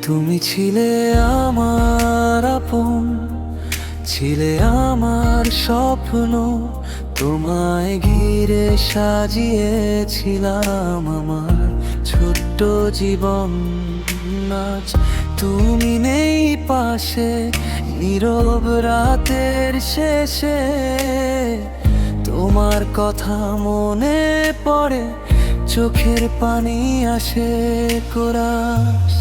তুমি ছিলে আমার আপন, ছিলে আমার স্বপ্ন। তোমায় ঘিরে সাজিয়েছিলাম আমার ছোট্ট জীবন। আজ তুমি নেই পাশে, নীরব রাতের শেষে তোমার কথা মনে পড়ে, চোখের পানি আসে কোরাস।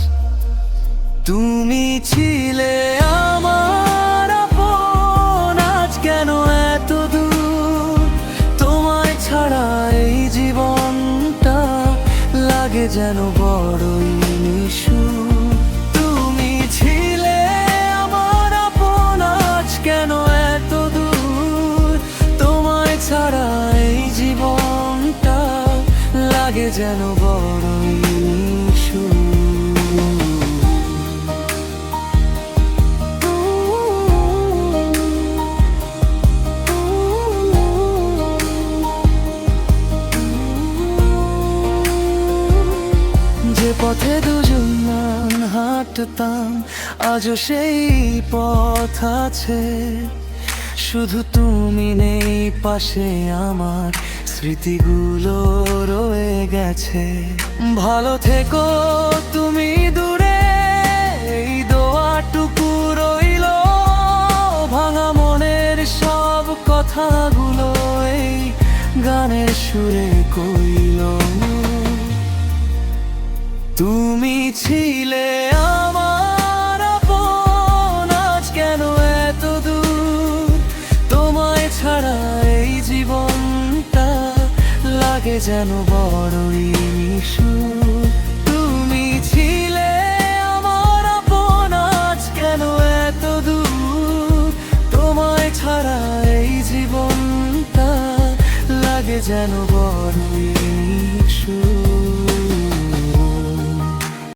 তুমি ছিলে আমার আপন, আজ কেন এত দূর? তোমায় ছাড়া এই জীবনটা লাগে যেন বড়ই নিষ্ঠুর। তুমি ছিলে আমার আপন, আজ কেন এত দূর? তোমায় ছাড়া এই জীবনটা লাগে যেন বড়ই নিষ্ঠুর। যে পথে দুজন হাঁটতাম, আজও সেই পথ আছে। শুধু তুমি নেই পাশে, আমার স্মৃতিগুলো রয়ে গেছে। ভালো থেকো তুমি দূরে, এই দোয়াটুকু রইল। ভাঙা মনের সব কথাগুলো এই গানের সুরে কইল। তুমি ছিলে আমার আপন, আজ কেন এত দূর? তোমায় ছাড়া এই জীবনটা লাগে যেন বড়ই নিষ্ঠুর। তুমি ছিলে আমার আপন, আজ কেন এত দূর? তোমায় ছাড়া এই জীবনটা লাগে যেন বড়ই নিষ্ঠুর।